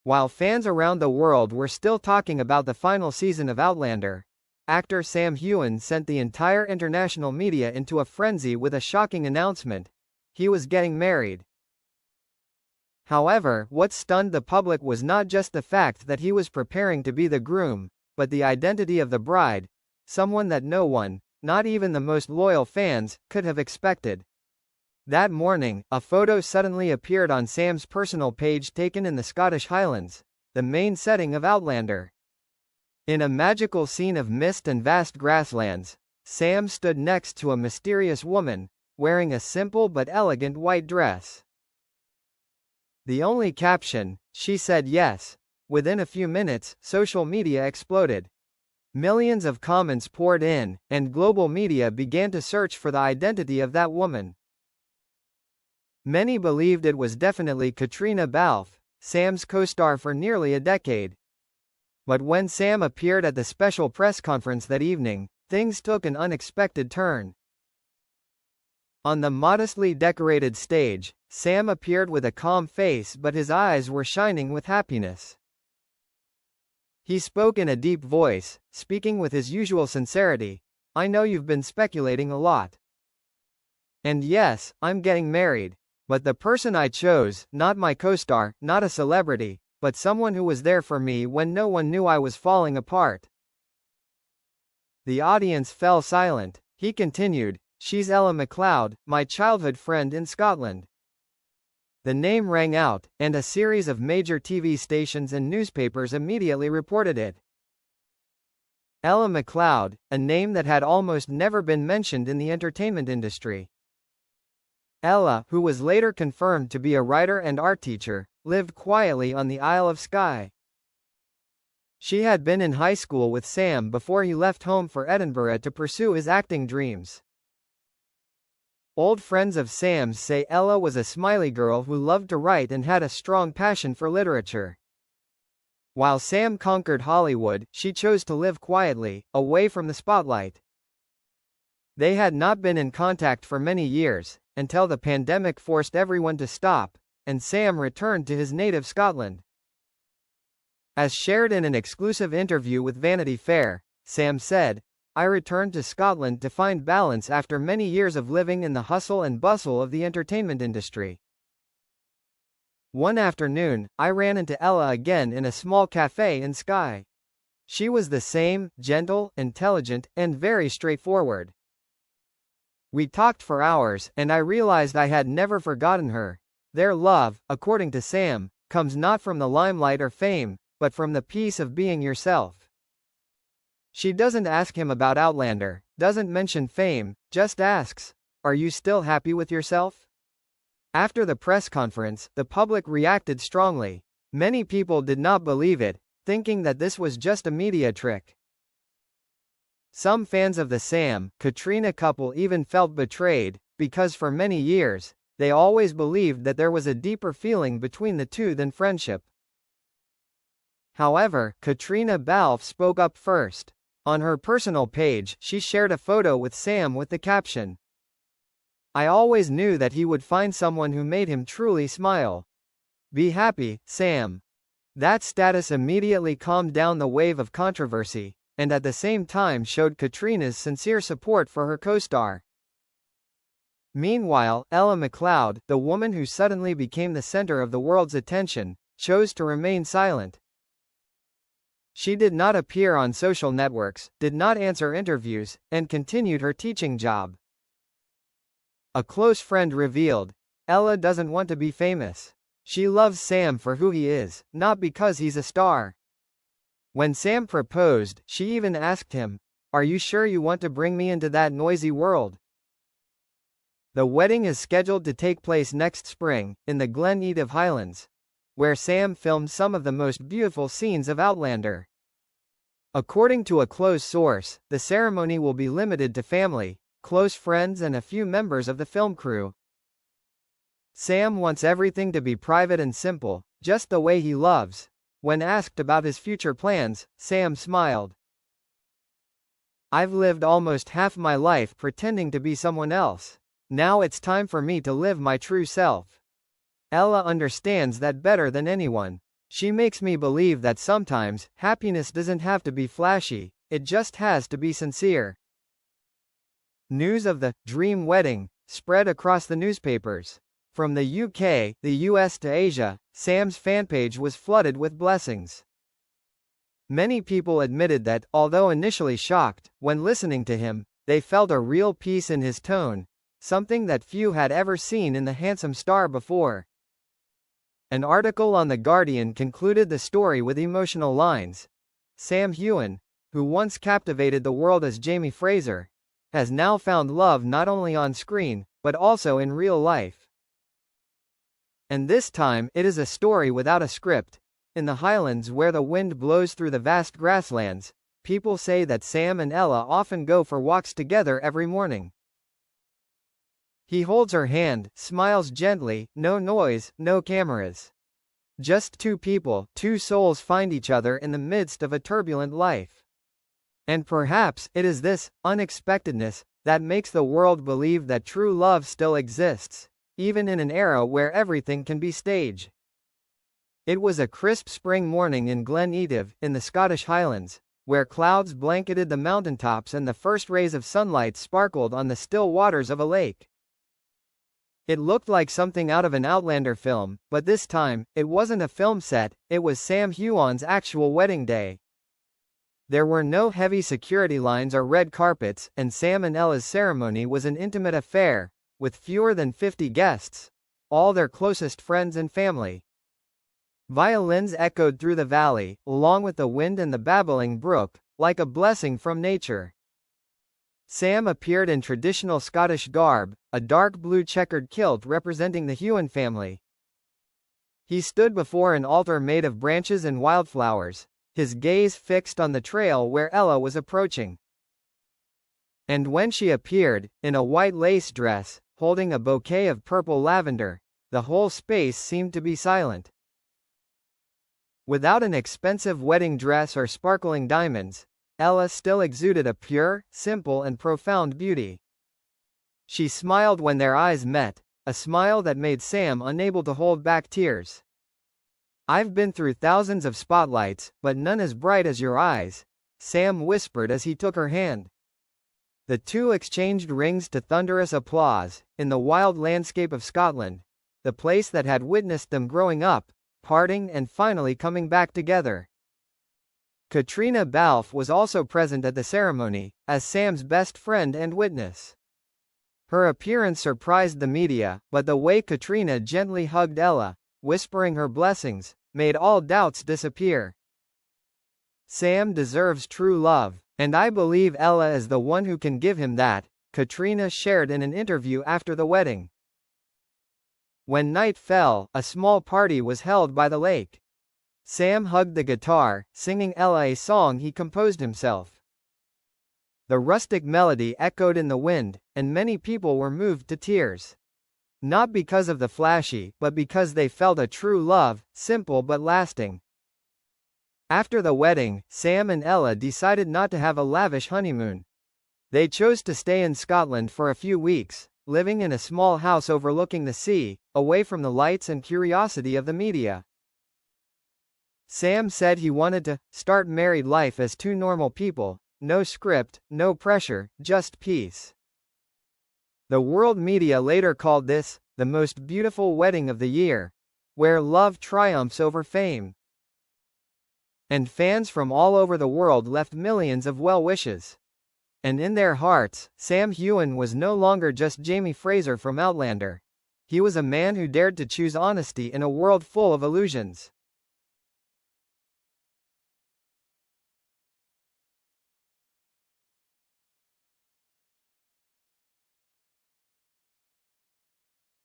While fans around the world were still talking about the final season of Outlander, actor Sam Heughan sent the entire international media into a frenzy with a shocking announcement: he was getting married. However, what stunned the public was not just the fact that he was preparing to be the groom, but the identity of the bride, someone that no one, not even the most loyal fans, could have expected. That morning, a photo suddenly appeared on Sam's personal page taken in the Scottish Highlands, the main setting of Outlander. In a magical scene of mist and vast grasslands, Sam stood next to a mysterious woman, wearing a simple but elegant white dress. The only caption, "She said yes." Within a few minutes, social media exploded. Millions of comments poured in, and global media began to search for the identity of that woman. Many believed it was definitely Katrina Balfe, Sam's co-star for nearly a decade. But when Sam appeared at the special press conference that evening, things took an unexpected turn. On the modestly decorated stage, Sam appeared with a calm face, but his eyes were shining with happiness. He spoke in a deep voice, speaking with his usual sincerity. "I know you've been speculating a lot. And yes, I'm getting married. But the person I chose, not my co-star, not a celebrity, but someone who was there for me when no one knew I was falling apart." The audience fell silent. He continued, "She's Ella McLeod, my childhood friend in Scotland." The name rang out, and a series of major TV stations and newspapers immediately reported it. Ella McLeod, a name that had almost never been mentioned in the entertainment industry. Ella, who was later confirmed to be a writer and art teacher, lived quietly on the Isle of Skye. She had been in high school with Sam before he left home for Edinburgh to pursue his acting dreams. Old friends of Sam's say Ella was a smiley girl who loved to write and had a strong passion for literature. While Sam conquered Hollywood, she chose to live quietly, away from the spotlight. They had not been in contact for many years, until the pandemic forced everyone to stop, and Sam returned to his native Scotland. As shared in an exclusive interview with Vanity Fair, Sam said, "I returned to Scotland to find balance after many years of living in the hustle and bustle of the entertainment industry. One afternoon, I ran into Ella again in a small cafe in Skye. She was the same, gentle, intelligent, and very straightforward. We talked for hours, and I realized I had never forgotten her. Their love, according to Sam, comes not from the limelight or fame, but from the peace of being yourself." She doesn't ask him about Outlander, doesn't mention fame, just asks, "Are you still happy with yourself?" After the press conference, the public reacted strongly. Many people did not believe it, thinking that this was just a media trick. Some fans of the Sam-Katrina couple even felt betrayed, because for many years, they always believed that there was a deeper feeling between the two than friendship. However, Katrina Balfe spoke up first. On her personal page, she shared a photo with Sam with the caption, "I always knew that he would find someone who made him truly smile. Be happy, Sam." That status immediately calmed down the wave of controversy, and at the same time showed Katrina's sincere support for her co-star. Meanwhile, Ella McLeod, the woman who suddenly became the center of the world's attention, chose to remain silent. She did not appear on social networks, did not answer interviews, and continued her teaching job. A close friend revealed, "Ella doesn't want to be famous. She loves Sam for who he is, not because he's a star." When Sam proposed, she even asked him, "Are you sure you want to bring me into that noisy world?" The wedding is scheduled to take place next spring, in the Glen Etive Highlands, where Sam filmed some of the most beautiful scenes of Outlander. According to a close source, the ceremony will be limited to family, close friends and a few members of the film crew. Sam wants everything to be private and simple, just the way he loves. When asked about his future plans, Sam smiled. "I've lived almost half my life pretending to be someone else. Now it's time for me to live my true self. Ella understands that better than anyone. She makes me believe that sometimes, happiness doesn't have to be flashy, it just has to be sincere. News of the dream wedding spread across the newspapers. From the UK, the US to Asia, Sam's fan page was flooded with blessings. Many people admitted that, although initially shocked, when listening to him, they felt a real peace in his tone, something that few had ever seen in the handsome star before. An article on The Guardian concluded the story with emotional lines. Sam Heughan, who once captivated the world as Jamie Fraser, has now found love not only on screen, but also in real life. And this time, it is a story without a script. In the Highlands where the wind blows through the vast grasslands, people say that Sam and Ella often go for walks together every morning. He holds her hand, smiles gently, no noise, no cameras. Just two people, two souls find each other in the midst of a turbulent life. And perhaps it is this unexpectedness that makes the world believe that true love still exists, even in an era where everything can be staged. It was a crisp spring morning in Glen Etive, in the Scottish Highlands, where clouds blanketed the mountaintops and the first rays of sunlight sparkled on the still waters of a lake. It looked like something out of an Outlander film, but this time, it wasn't a film set, it was Sam Heughan's actual wedding day. There were no heavy security lines or red carpets, and Sam and Ella's ceremony was an intimate affair, with fewer than 50 guests, all their closest friends and family. Violins echoed through the valley, along with the wind and the babbling brook, like a blessing from nature. Sam appeared in traditional Scottish garb, a dark blue checkered kilt representing the Heughan family. He stood before an altar made of branches and wildflowers, his gaze fixed on the trail where Ella was approaching. And when she appeared, in a white lace dress, holding a bouquet of purple lavender, the whole space seemed to be silent. Without an expensive wedding dress or sparkling diamonds, Ella still exuded a pure, simple and profound beauty. She smiled when their eyes met, a smile that made Sam unable to hold back tears. "I've been through thousands of spotlights, but none as bright as your eyes," Sam whispered as he took her hand. The two exchanged rings to thunderous applause, in the wild landscape of Scotland, the place that had witnessed them growing up, parting and finally coming back together. Katrina Balfe was also present at the ceremony, as Sam's best friend and witness. Her appearance surprised the media, but the way Katrina gently hugged Ella, whispering her blessings, made all doubts disappear. "Sam deserves true love, and I believe Ella is the one who can give him that," Katrina shared in an interview after the wedding. When night fell, a small party was held by the lake. Sam hugged the guitar, singing Ella a song he composed himself. The rustic melody echoed in the wind, and many people were moved to tears. Not because of the flashy, but because they felt a true love, simple but lasting. After the wedding, Sam and Ella decided not to have a lavish honeymoon. They chose to stay in Scotland for a few weeks, living in a small house overlooking the sea, away from the lights and curiosity of the media. Sam said he wanted to start married life as two normal people, no script, no pressure, just peace. The world media later called this the most beautiful wedding of the year, where love triumphs over fame. And fans from all over the world left millions of well wishes. And in their hearts, Sam Heughan was no longer just Jamie Fraser from Outlander. He was a man who dared to choose honesty in a world full of illusions.